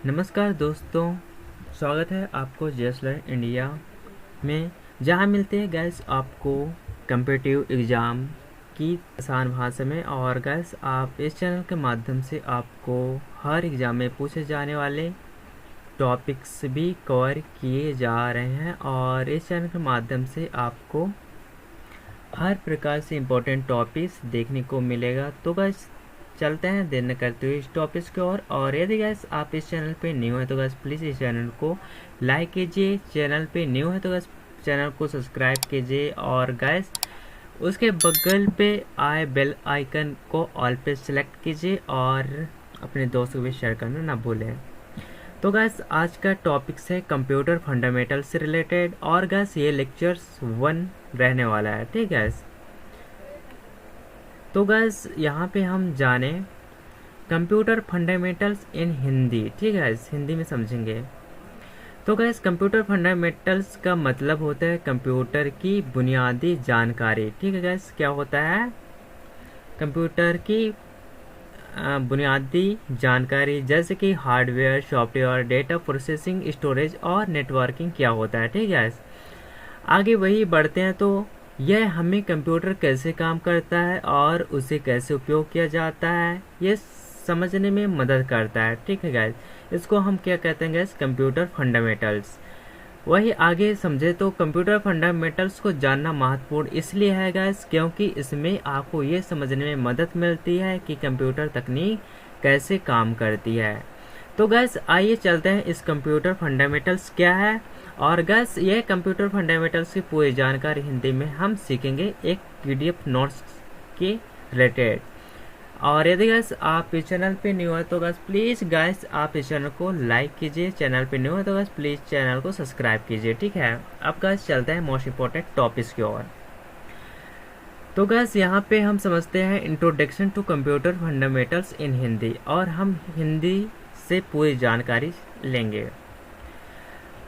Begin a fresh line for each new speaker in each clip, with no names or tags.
नमस्कार दोस्तों, स्वागत है आपको जेएस लर्न इंडिया में, जहां मिलते हैं गैस आपको कम्पिटिटिव एग्ज़ाम की आसान भाषा में। और गैस आप इस चैनल के माध्यम से आपको हर एग्ज़ाम में पूछे जाने वाले टॉपिक्स भी कवर किए जा रहे हैं और इस चैनल के माध्यम से आपको हर प्रकार से इम्पोर्टेंट टॉपिक्स देखने को मिलेगा। तो गैस चलते हैं देर न करते हुए इस टॉपिक्स की ओर। और यदि गैस आप इस चैनल पे न्यू है तो गैस प्लीज़ इस चैनल को लाइक कीजिए, चैनल पे न्यू है तो गैस चैनल को सब्सक्राइब कीजिए और गैस उसके बगल पे आए बेल आइकन को ऑल पे सेलेक्ट कीजिए और अपने दोस्तों को भी शेयर करना ना भूलें। तो गैस आज का टॉपिक्स है कंप्यूटर फंडामेंटल से रिलेटेड और गैस ये लेक्चर्स 1 रहने वाला है, ठीक है। तो गैस यहाँ पे हम जाने कंप्यूटर फंडामेंटल्स इन हिंदी, ठीक है, हिंदी में समझेंगे। तो गैस कंप्यूटर फंडामेंटल्स का मतलब होता है कंप्यूटर की बुनियादी जानकारी, ठीक है गैस। क्या होता है कंप्यूटर की बुनियादी जानकारी, जैसे कि hardware, software, data processing, storage और नेटवर्किंग क्या होता है, ठीक है। आगे वही बढ़ते हैं तो यह हमें कंप्यूटर कैसे काम करता है और उसे कैसे उपयोग किया जाता है ये समझने में मदद करता है, ठीक है गाइस। इसको हम क्या कहते हैं गाइस, कंप्यूटर फंडामेंटल्स। वही आगे समझे तो कंप्यूटर फंडामेंटल्स को जानना महत्वपूर्ण इसलिए है गाइस क्योंकि इसमें आपको ये समझने में मदद मिलती है कि कंप्यूटर तकनीक कैसे काम करती है। तो गैस आइए चलते हैं इस कंप्यूटर फंडामेंटल्स क्या है। और गैस ये कंप्यूटर फंडामेंटल्स की पूरी जानकारी हिंदी में हम सीखेंगे एक पीडीएफ नोट्स के रिलेटेड। और यदि गैस आप इस चैनल पे न्यू है तो गैस प्लीज़ गैस आप इस चैनल को लाइक कीजिए, चैनल पे न्यू है तो गैस प्लीज़ चैनल को सब्सक्राइब कीजिए, ठीक है। अब गैस चलते हैं मोस्ट इम्पोर्टेंट टॉपिक्स की ओर। तो गैस यहाँ पे हम समझते हैं इंट्रोडक्शन टू कंप्यूटर फंडामेंटल्स इन हिंदी और हम हिंदी से पूरी जानकारी लेंगे।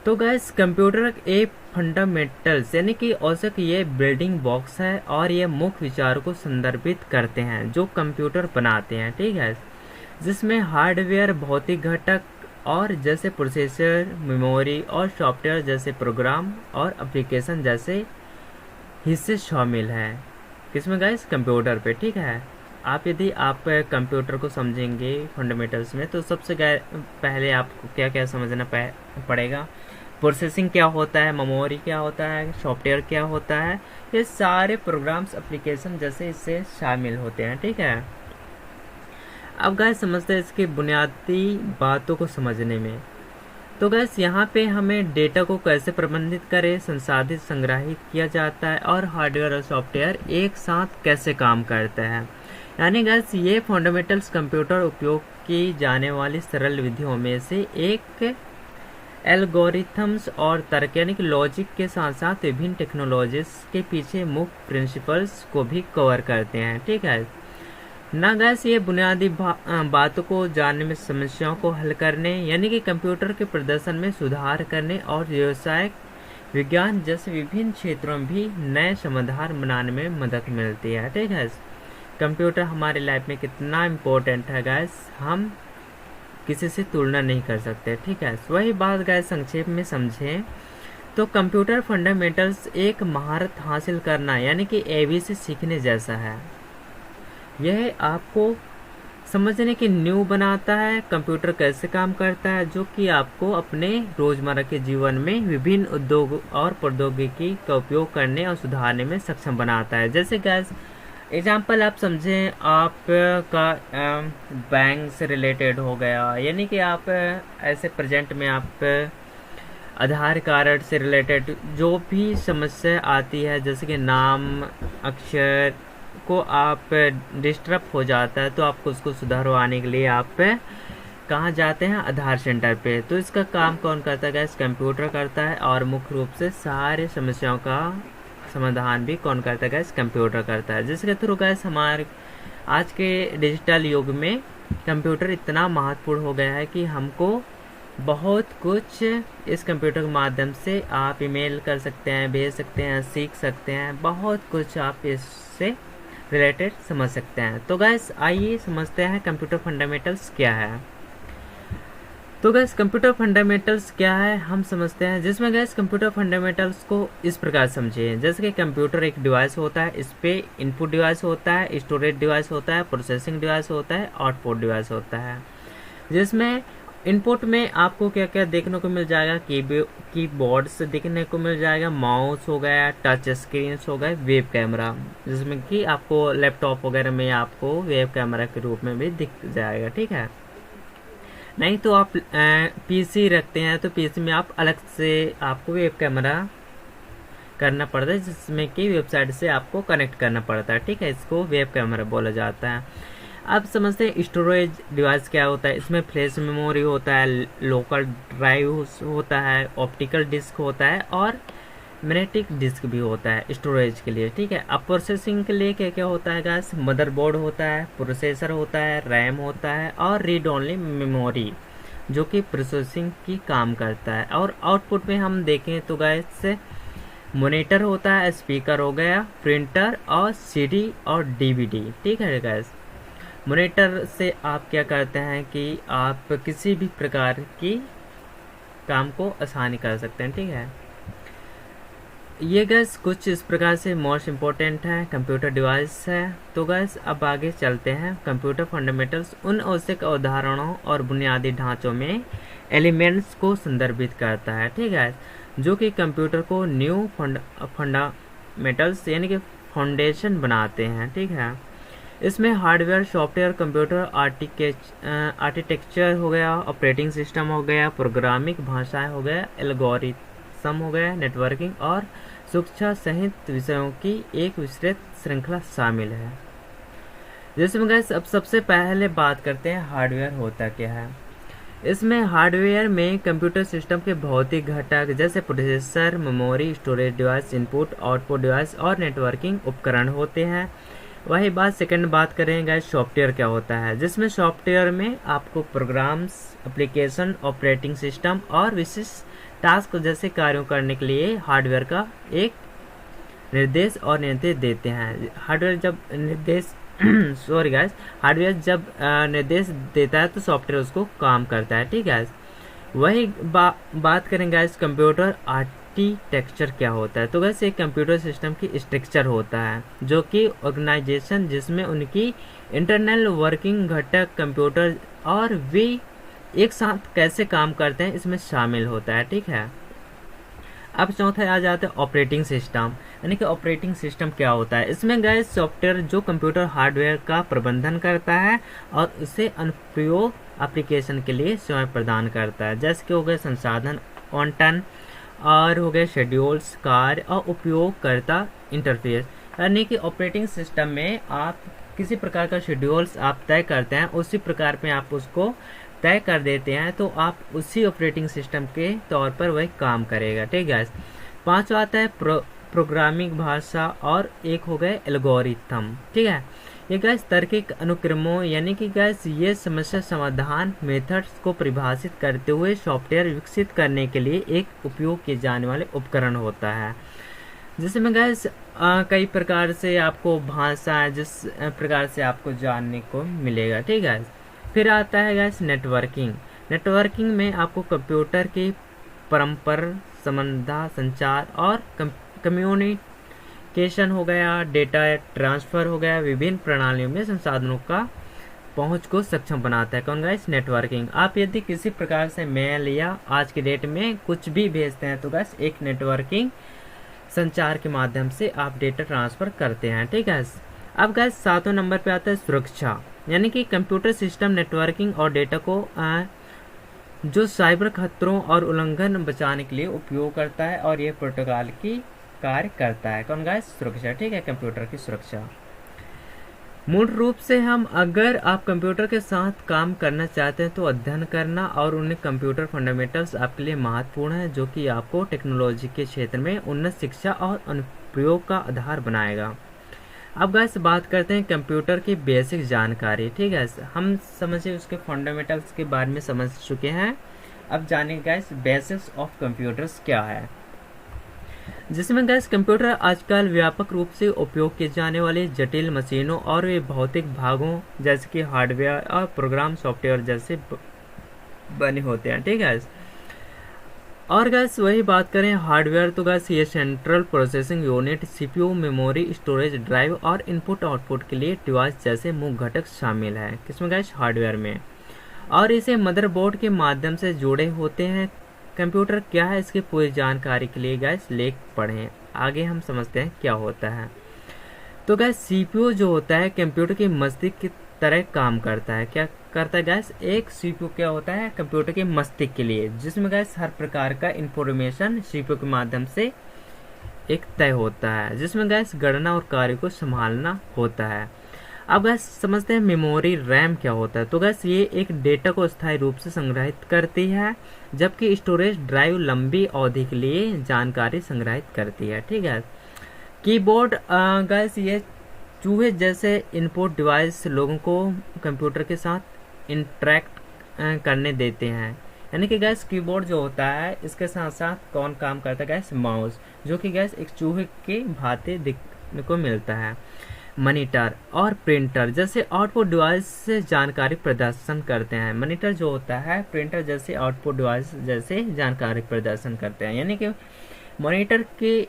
तो गैस कंप्यूटर एक फंडामेंटल्स यानी कि औसत ये बिल्डिंग ब्लॉक्स है और ये मुख्य विचारों को संदर्भित करते हैं जो कंप्यूटर बनाते हैं, ठीक है, जिसमें हार्डवेयर, भौतिक घटक और जैसे प्रोसेसर, मेमोरी और सॉफ्टवेयर जैसे प्रोग्राम और एप्लीकेशन जैसे हिस्से शामिल हैं। किसमें गैस, कंप्यूटर पे, ठीक है। आप यदि आप कंप्यूटर को समझेंगे फंडामेंटल्स में तो सबसे पहले आपको क्या क्या समझना पड़ेगा। प्रोसेसिंग क्या होता है, मेमोरी क्या होता है, सॉफ्टवेयर क्या होता है, ये सारे प्रोग्राम्स एप्लीकेशन जैसे इससे शामिल होते हैं, ठीक है। अब गैस समझते हैं इसकी बुनियादी बातों को समझने में। तो गैस यहाँ पे हमें डेटा को कैसे प्रबंधित करें, संसाधित, संग्रहित किया जाता है और हार्डवेयर और सॉफ्टवेयर एक साथ कैसे काम करते हैं। यानी गैस ये फंडामेंटल्स कंप्यूटर उपयोग की जाने वाली सरल विधियों में से एक एल्गोरिथम्स और तर्क यानी कि लॉजिक के साथ साथ विभिन्न टेक्नोलॉजीज के पीछे मुख्य प्रिंसिपल्स को भी कवर करते हैं, ठीक है ना गैस। ये बुनियादी बातों को जानने में, समस्याओं को हल करने यानी कि कंप्यूटर के प्रदर्शन में सुधार करने और व्यावसायिक विज्ञान जैसे विभिन्न क्षेत्रों में भी नए समाधान बनाने में मदद मिलती है, ठीक है। कंप्यूटर हमारी लाइफ में कितना इम्पोर्टेंट है गैस, हम किसी से तुलना नहीं कर सकते, ठीक है। वही बात गैस संक्षेप में समझें तो कंप्यूटर फंडामेंटल्स एक महारत हासिल करना यानी कि एबीसी सीखने जैसा है। यह आपको समझने की नींव बनाता है कंप्यूटर कैसे काम करता है, जो कि आपको अपने रोजमर्रा के जीवन में विभिन्न उद्योग और प्रौद्योगिकी का उपयोग करने और सुधारने में सक्षम बनाता है। जैसे गैस एग्जाम्पल आप समझें, आपका बैंक से रिलेटेड हो गया, यानी कि आप ऐसे प्रेजेंट में आप आधार कार्ड से रिलेटेड जो भी समस्या आती है, जैसे कि नाम अक्षर को आप डिस्टर्ब हो जाता है तो आपको उसको सुधारवाने के लिए आप कहाँ जाते हैं, आधार सेंटर पे। तो इसका काम कौन करता है गैस, कंप्यूटर करता है और मुख्य रूप से सारे समस्याओं का समाधान भी कौन करता है गैस, कंप्यूटर करता है। जिसके थ्रू गैस हमारे आज के डिजिटल युग में कंप्यूटर इतना महत्वपूर्ण हो गया है कि हमको बहुत कुछ इस कंप्यूटर के माध्यम से आप ईमेल कर सकते हैं, भेज सकते हैं, सीख सकते हैं, बहुत कुछ आप इससे रिलेटेड समझ सकते हैं। तो गैस आइए समझते हैं कंप्यूटर फंडामेंटल्स क्या है। तो गैस कंप्यूटर फंडामेंटल्स क्या है हम समझते हैं, जिसमें गैस कंप्यूटर फंडामेंटल्स को इस प्रकार समझिए, जैसे कि कंप्यूटर एक डिवाइस होता है, इस पे इनपुट डिवाइस होता है, स्टोरेज डिवाइस होता है, प्रोसेसिंग डिवाइस होता है, आउटपुट डिवाइस होता है। जिसमें इनपुट में आपको क्या क्या देखने को मिल जाएगा, कीबोर्ड से देखने को मिल जाएगा, माउस हो गया, टच स्क्रीन हो गए, वेब कैमरा, जिसमें कि आपको लैपटॉप वगैरह में आपको वेब कैमरा के रूप में भी दिख जाएगा, ठीक है। नहीं तो आप पीसी रखते हैं तो पीसी में आप अलग से आपको वेब कैमरा करना पड़ता है, जिसमें कि वेबसाइट से आपको कनेक्ट करना पड़ता है, ठीक है। इसको वेब कैमरा बोला जाता है। अब समझते हैं स्टोरेज डिवाइस क्या होता है। इसमें फ्लैश मेमोरी होता है, लोकल ड्राइव होता है, ऑप्टिकल डिस्क होता है और मैग्नेटिक डिस्क भी होता है स्टोरेज के लिए, ठीक है। अब प्रोसेसिंग के लिए क्या क्या होता है गाइस, मदरबोर्ड होता है, प्रोसेसर होता है, रैम होता है और रीड ओनली मेमोरी जो कि प्रोसेसिंग की काम करता है। और आउटपुट में हम देखें तो गाइस मॉनिटर होता है, स्पीकर हो गया, प्रिंटर और सीडी और डीवीडी, ठीक है गाइस। मॉनिटर से आप क्या करते हैं कि आप किसी भी प्रकार की काम को आसानी कर सकते हैं, ठीक है। ये गैस कुछ इस प्रकार से मोस्ट इम्पोर्टेंट है कंप्यूटर डिवाइस है। तो गैस अब आगे चलते हैं। कंप्यूटर फंडामेंटल्स उन आवश्यक उदाहरणों और बुनियादी ढांचों में एलिमेंट्स को संदर्भित करता है, ठीक है, जो कि कंप्यूटर को न्यू फंडामेंटल्स यानी कि फाउंडेशन बनाते हैं, ठीक है। इसमें हार्डवेयर, सॉफ्टवेयर, कंप्यूटर आर्किटेक्चर हो गया, ऑपरेटिंग सिस्टम हो गया, प्रोग्रामिंग भाषाएं हो गया, एल्गोरिथम हो गया, नेटवर्किंग और सुरक्षा सहित विषयों की एक विस्तृत श्रृंखला शामिल है। जिसमें गैस अब सबसे पहले बात करते हैं हार्डवेयर होता क्या है। इसमें हार्डवेयर में कंप्यूटर सिस्टम के भौतिक घटक जैसे processor, memory, storage device, input output device और नेटवर्किंग उपकरण होते हैं। वही बात सेकंड बात करेंगे सॉफ्टवेयर क्या होता है, जिसमें सॉफ्टवेयर में आपको प्रोग्राम्स, एप्लीकेशन, ऑपरेटिंग सिस्टम और विशिष्ट टास्क जैसे कार्यों करने के लिए हार्डवेयर का एक निर्देश और निर्देश देते हैं। हार्डवेयर जब निर्देश सॉरी गाइस, हार्डवेयर जब निर्देश देता है तो सॉफ्टवेयर उसको काम करता है, ठीक है। वही बात करेंगे गाइस कंप्यूटर आर्किटेक्चर क्या होता है। तो गाइस एक कंप्यूटर सिस्टम की स्ट्रक्चर होता है जो कि ऑर्गेनाइजेशन जिसमें उनकी इंटरनल वर्किंग घटक कंप्यूटर और वे एक साथ कैसे काम करते हैं इसमें शामिल होता है, ठीक है। अब चौथा आ जाता है ऑपरेटिंग सिस्टम, यानी कि ऑपरेटिंग सिस्टम क्या होता है। इसमें गैस सॉफ्टवेयर जो कंप्यूटर हार्डवेयर का प्रबंधन करता है और उसे अनुप्रयोग एप्लीकेशन के लिए सेवाएं प्रदान करता है, जैसे कि हो गए संसाधन आवंटन और हो गए शेड्यूल्स, कार्य और उपयोगकर्ता इंटरफेस। यानी कि ऑपरेटिंग सिस्टम में आप किसी प्रकार का शेड्यूल्स आप तय करते हैं, उसी प्रकार में आप उसको तय कर देते हैं तो आप उसी ऑपरेटिंग सिस्टम के तौर पर वही काम करेगा, ठीक है। पांचवा आता है प्रोग्रामिंग भाषा और एक हो गए एल्गोरिथम, ठीक है। ये गैस तार्किक अनुक्रमों यानी कि गैस ये समस्या समाधान मेथड्स को परिभाषित करते हुए सॉफ्टवेयर विकसित करने के लिए एक उपयोग किए जाने वाले उपकरण होता है। जिसमें गैस कई प्रकार से आपको भाषा है जिस प्रकार से आपको जानने को मिलेगा, ठीक है। फिर आता है गैस नेटवर्किंग। नेटवर्किंग में आपको कंप्यूटर की परस्पर संचार और कम्युनिकेशन हो गया, डेटा ट्रांसफर हो गया, विभिन्न प्रणालियों में संसाधनों का पहुंच को सक्षम बनाता है। कौन गैस नेटवर्किंग। आप यदि किसी प्रकार से मेल या आज की डेट में कुछ भी भेजते हैं तो गैस एक नेटवर्किंग संचार के माध्यम से आप डेटा ट्रांसफर करते हैं, ठीक है। अब गैस सातवें नंबर पे आता है सुरक्षा, यानी कि कंप्यूटर सिस्टम नेटवर्किंग और डेटा को जो साइबर खतरों और उल्लंघन बचाने के लिए उपयोग करता है और ये प्रोटोकॉल की कार्य करता है। कौन गाइस सुरक्षा, ठीक है, कंप्यूटर की सुरक्षा। मूल रूप से हम अगर आप कंप्यूटर के साथ काम करना चाहते हैं तो अध्ययन करना और उन्हें कंप्यूटर फंडामेंटल्स आपके लिए महत्वपूर्ण है, जो कि आपको टेक्नोलॉजी के क्षेत्र में उन्नत शिक्षा और अनुप्रयोग का आधार बनाएगा। अब गाइस बात करते हैं कंप्यूटर की बेसिक जानकारी, ठीक है। हम समझे उसके फंडामेंटल्स के बारे में समझ चुके हैं। अब जानेंगे गाइस बेसिक्स ऑफ कंप्यूटर्स क्या है। जिसमें गैस कंप्यूटर आजकल व्यापक रूप से उपयोग किए जाने वाले जटिल मशीनों और वे भौतिक भागों जैसे कि हार्डवेयर और प्रोग्राम सॉफ्टवेयर जैसे बने होते हैं, ठीक है। और गैस वही बात करें हार्डवेयर, तो गैस ये central processing unit, CPU, memory, storage, drive और इनपुट आउटपुट के लिए डिवाइस जैसे मुख्य घटक शामिल है। किसमें गैस? हार्डवेयर में। और इसे मदरबोर्ड के माध्यम से जुड़े होते हैं। कंप्यूटर क्या है, इसकी पूरी जानकारी के लिए गैस लेख पढ़ें। आगे हम समझते हैं क्या होता है। तो गैस सीपीयू जो होता है कंप्यूटर की मस्तिष्क की तरह काम करता है। क्या करता है गैस? एक सीपीयू क्या होता है कंप्यूटर के मस्तिष्क के लिए, जिसमें गैस हर प्रकार का इंफॉर्मेशन सीपीयू के माध्यम से एक तय होता है, जिसमें गैस गणना और कार्य को संभालना होता है। अब गैस समझते हैं मेमोरी, रैम क्या होता है। तो गैस ये एक डेटा को स्थायी रूप से संग्रहित करती है, जबकि स्टोरेज ड्राइव लंबी अवधि के लिए जानकारी संग्रहित करती है, ठीक है। कीबोर्ड गैस ये चूहे जैसे इनपुट डिवाइस लोगों को कंप्यूटर के साथ इंटरेक्ट करने देते हैं। यानी कि गैस कीबोर्ड जो होता है इसके साथ साथ कौन काम करता है गैस? माउस, जो कि गैस एक चूहे के भांति दिखने को मिलता है। मॉनिटर और प्रिंटर जैसे आउटपुट डिवाइस से जानकारी प्रदर्शन करते हैं। मॉनिटर जो होता है प्रिंटर जैसे आउटपुट डिवाइस जैसे जानकारी प्रदर्शन करते हैं। यानी कि मॉनिटर के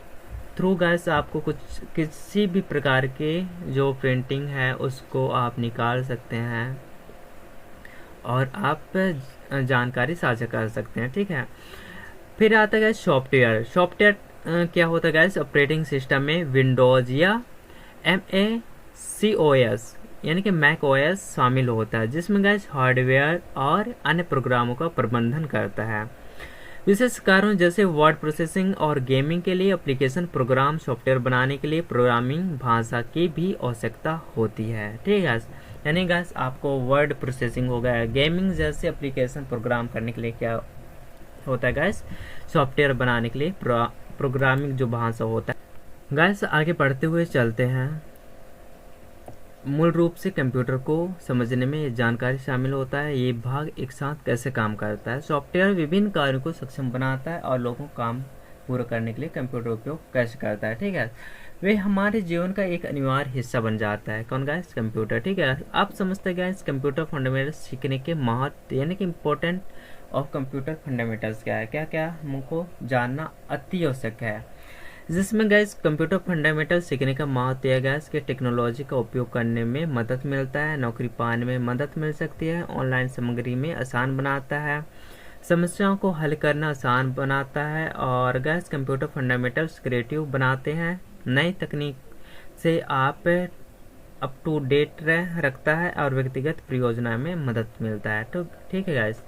थ्रू गैस आपको कुछ किसी भी प्रकार के जो प्रिंटिंग है उसको आप निकाल सकते हैं और आप जानकारी साझा कर सकते हैं, ठीक है। फिर आता है गैस सॉफ्टवेयर। सॉफ्टवेयर क्या होता है गैस? ऑपरेटिंग सिस्टम में विंडोज या MACOS यानी कि मैक ओएस शामिल होता है, जिसमें गैस हार्डवेयर और अन्य प्रोग्रामों का प्रबंधन करता है। विशेष कारणों जैसे वर्ड प्रोसेसिंग और गेमिंग के लिए एप्लीकेशन प्रोग्राम सॉफ्टवेयर बनाने के लिए प्रोग्रामिंग भाषा की भी आवश्यकता होती है, ठीक है। यानी गैस आपको वर्ड प्रोसेसिंग हो गया, गेमिंग जैसे एप्लीकेशन प्रोग्राम करने के लिए क्या होता है गैस? सॉफ्टवेयर बनाने के लिए प्रोग्रामिंग जो भाषा होता है। गैस आगे बढ़ते हुए चलते हैं। मूल रूप से कंप्यूटर को समझने में जानकारी शामिल होता है, ये भाग एक साथ कैसे काम करता है। सॉफ्टवेयर विभिन्न कार्यों को सक्षम बनाता है और लोगों को काम पूरा करने के लिए कंप्यूटर उपयोग कैसे करता है, ठीक है। वे हमारे जीवन का एक अनिवार्य हिस्सा बन जाता है। कौन गैस? कंप्यूटर, ठीक है। आप समझते गैस कंप्यूटर फंडामेंटल्स सीखने के महत्व यानी कि इम्पोर्टेंट ऑफ कंप्यूटर फंडामेंटल्स क्या है, क्या क्या हमको जानना अति आवश्यक है, जिसमें गैस कंप्यूटर फंडामेंटल सीखने का महत्व है गैस के टेक्नोलॉजी का उपयोग करने में मदद मिलता है, नौकरी पाने में मदद मिल सकती है, ऑनलाइन सामग्री में आसान बनाता है, समस्याओं को हल करना आसान बनाता है, और गैस कंप्यूटर फंडामेंटल्स क्रिएटिव बनाते हैं, नई तकनीक से आप अप टू डेट रखता है और व्यक्तिगत परियोजना में मदद मिलता है। तो ठीक है गैस,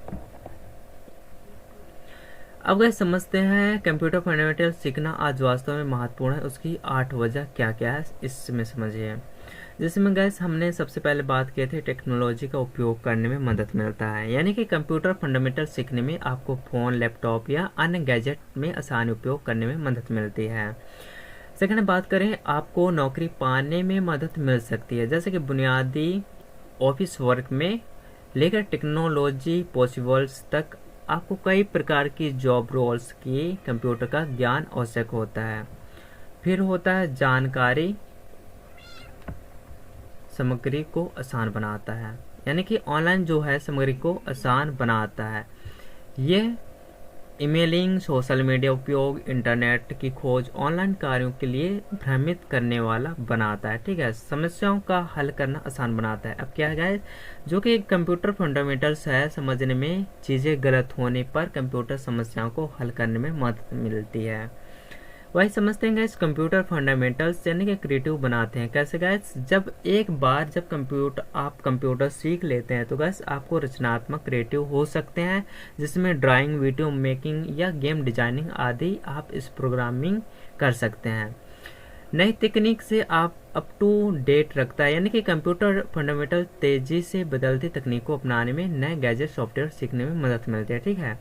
अब गैस समझते हैं कंप्यूटर फंडामेंटल सीखना आज वास्तव में महत्वपूर्ण है, उसकी 8 वजह क्या क्या है इसमें समझिए। जिसमें गैस हमने सबसे पहले बात की थी टेक्नोलॉजी का उपयोग करने में मदद मिलता है, यानी कि कंप्यूटर फंडामेंटल सीखने में आपको फ़ोन, लैपटॉप या अन्य गैजेट में आसान उपयोग करने में मदद मिलती है। सेकंड बात करें, आपको नौकरी पाने में मदद मिल सकती है, जैसे कि बुनियादी ऑफिस वर्क में लेकर टेक्नोलॉजी पॉसिबल्स तक आपको कई प्रकार की जॉब रोल्स की कंप्यूटर का ज्ञान आवश्यक होता है। फिर होता है जानकारी सामग्री को आसान बनाता है, यानी कि ऑनलाइन जो है सामग्री को आसान बनाता है। यह ईमेलिंग, सोशल मीडिया उपयोग, इंटरनेट की खोज ऑनलाइन कार्यों के लिए भ्रमित करने वाला बनाता है, ठीक है। समस्याओं का हल करना आसान बनाता है। अब क्या है जो कि कंप्यूटर फंडामेंटल्स है, समझने में चीज़ें गलत होने पर कंप्यूटर समस्याओं को हल करने में मदद मिलती है। वही समझते हैं गैस कंप्यूटर फंडामेंटल्स यानी कि क्रिएटिव बनाते हैं। कैसे गैस? जब एक बार जब आप कंप्यूटर सीख लेते हैं तो गैस आपको रचनात्मक क्रिएटिव हो सकते हैं, जिसमें ड्राइंग, वीडियो मेकिंग या गेम डिजाइनिंग आदि आप इस प्रोग्रामिंग कर सकते हैं। नई तकनीक से आप अप टू डेट रखता है, यानी कि कंप्यूटर फंडामेंटल तेजी से बदलती तकनीक को अपनाने में, नए गैजेट सॉफ्टवेयर सीखने में मदद मिलती है, ठीक है।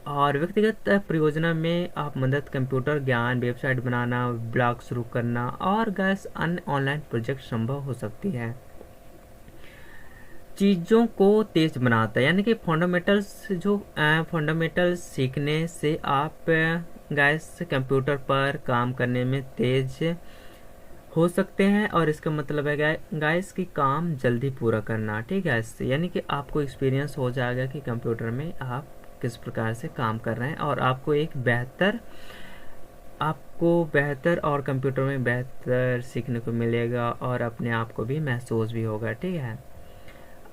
और व्यक्तिगत परियोजना में आप मदद कंप्यूटर ज्ञान, वेबसाइट बनाना, ब्लॉग शुरू करना और गैस अन्य ऑनलाइन प्रोजेक्ट संभव हो सकती है। चीज़ों को तेज बनाता है, यानी कि फंडामेंटल सीखने से आप गैस कंप्यूटर पर काम करने में तेज हो सकते हैं, और इसका मतलब है गाइस कि काम जल्दी पूरा करना, ठीक है। यानी कि आपको एक्सपीरियंस हो जाएगा कि कंप्यूटर में आप किस प्रकार से काम कर रहे हैं, और आपको बेहतर और कंप्यूटर में बेहतर सीखने को मिलेगा, और अपने आप को भी महसूस भी होगा, ठीक है।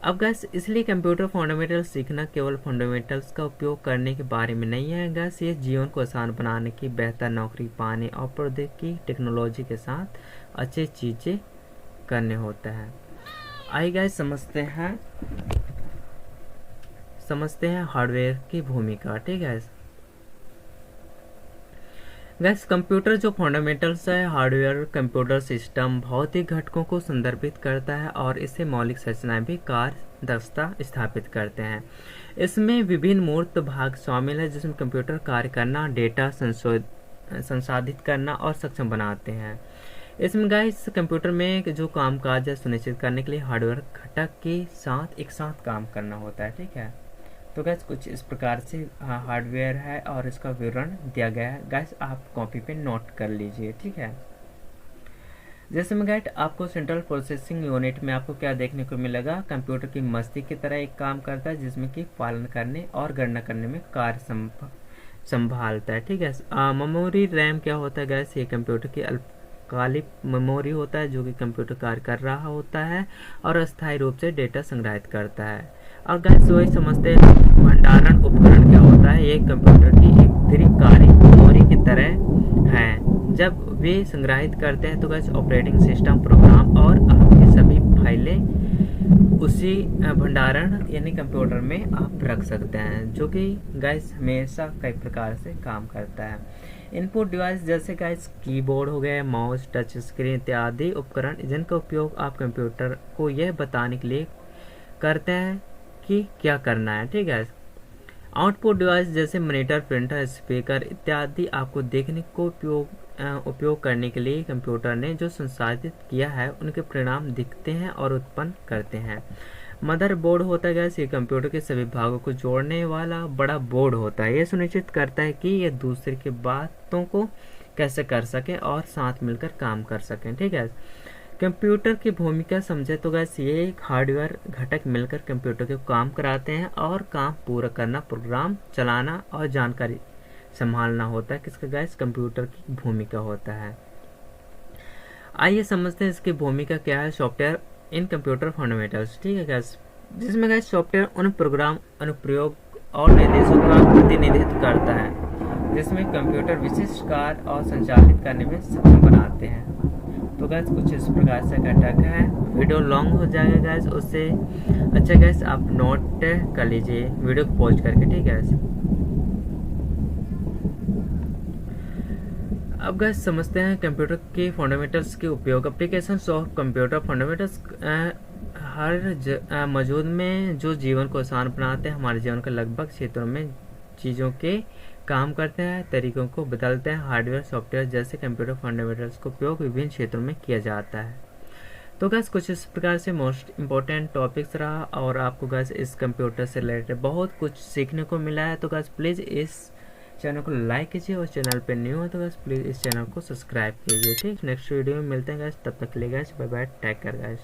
अब गैस इसलिए कंप्यूटर फंडामेंटल्स सीखना केवल फंडामेंटल्स का उपयोग करने के बारे में नहीं है गैस, ये जीवन को आसान बनाने की, बेहतर नौकरी पाने और प्रौद्योगिकी टेक्नोलॉजी के साथ अच्छी चीज़ें करने होता है। आइए गैस समझते हैं हार्डवेयर की भूमिका, ठीक है। गैस कंप्यूटर जो फंडामेंटल्स है, हार्डवेयर कंप्यूटर सिस्टम भौतिक घटकों को संदर्भित करता है और इससे मौलिक संरचनाएं भी कार्यदक्षता स्थापित करते हैं। इसमें विभिन्न मूर्त भाग शामिल है जिसमें कंप्यूटर कार्य करना, डेटा संसाधित करना और सक्षम बनाते हैं। इसमें गाइस कंप्यूटर में जो कामकाज है सुनिश्चित करने के लिए हार्डवेयर घटक के साथ एक साथ काम करना होता है, ठीक है। तो गैस कुछ इस प्रकार से हार्डवेयर है और इसका विवरण दिया गया है। गैस आप कॉपी पे नोट कर लीजिए, ठीक है। जैसे में गैस आपको सेंट्रल प्रोसेसिंग यूनिट में आपको क्या देखने को मिलेगा, कंप्यूटर की मस्तिष्क की तरह एक काम करता है जिसमें कि पालन करने और गणना करने में कार्य संभालता है, ठीक है। मेमोरी रैम क्या होता है गैस, ये कंप्यूटर की अल्पकालिक मेमोरी होता है जो कि कंप्यूटर कार्य कर रहा होता है और अस्थायी रूप से डेटा संग्रहित करता है। और गैस वही समझते हैं भंडारण उपकरण क्या होता है, ये कंप्यूटर की एक दीर्घकालिक मेमोरी की तरह है। जब वे संग्रहित करते हैं तो गैस ऑपरेटिंग सिस्टम, प्रोग्राम और आपकी सभी फाइलें उसी भंडारण यानी कंप्यूटर में आप रख सकते हैं, जो कि गैस हमेशा कई प्रकार से काम करता है। इनपुट डिवाइस जैसे गैस कीबोर्ड हो गया, माउस, टच स्क्रीन इत्यादि उपकरण जिनका उपयोग आप कंप्यूटर को यह बताने के लिए करते हैं कि क्या करना है, ठीक है। आउटपुट डिवाइस जैसे मॉनिटर, प्रिंटर, स्पीकर इत्यादि आपको देखने को उपयोग करने के लिए कंप्यूटर ने जो संसाधित किया है उनके परिणाम दिखते हैं और उत्पन्न करते हैं। मदरबोर्ड होता है गैस, ये कंप्यूटर के सभी भागों को जोड़ने वाला बड़ा बोर्ड होता है। ये सुनिश्चित करता है कि ये दूसरे की बातों को कैसे कर सके और साथ मिलकर काम कर सकें, ठीक है। कंप्यूटर की भूमिका समझे तो गैस ये एक हार्डवेयर घटक मिलकर कंप्यूटर के काम कराते हैं और काम पूरा करना, प्रोग्राम चलाना और जानकारी संभालना होता है। किसका गैस, कंप्यूटर की भूमिका होता है। आइए समझते हैं इसकी भूमिका क्या है। सॉफ्टवेयर इन कंप्यूटर फंडामेंटल्स, ठीक है गैस, जिसमें गैस सॉफ्टवेयर उन प्रोग्राम, अनुप्रयोग और निर्देशों का प्रतिनिधित्व करता है जिसमें कंप्यूटर विशिष्ट कार्य और संचालित करने में सक्षम बनाते हैं। तो गैस कुछ इस प्रकार से घटक है। वीडियो लॉन्ग हो जाएगा गैस, उससे अच्छा गैस आप नोट कर लीजिए वीडियो को पॉज करके, ठीक है। अब गैस समझते हैं कंप्यूटर के फंडामेंटल्स के उपयोग। एप्लीकेशंस ऑफ कंप्यूटर फंडामेंटल्स हर मौजूद में जो जीवन को आसान बनाते हैं, हमारे जीवन के लगभग क्षेत्रों में चीज़ों के काम करते हैं, तरीकों को बदलते हैं। हार्डवेयर, सॉफ्टवेयर जैसे कंप्यूटर फंडामेंटल्स का उपयोग विभिन्न क्षेत्रों में किया जाता है। तो गैस कुछ इस प्रकार से मोस्ट इम्पोर्टेंट टॉपिक्स रहा और आपको गैस इस कंप्यूटर से रिलेटेड बहुत कुछ सीखने को मिला है। तो गैस प्लीज़ इस चैनल को लाइक कीजिए और चैनल पे न्यू है तो गैस प्लीज़ इस चैनल को सब्सक्राइब कीजिए, ठीक। नेक्स्ट वीडियो में मिलते हैं गैस, तब तक के लिए guys bye bye, take care gas.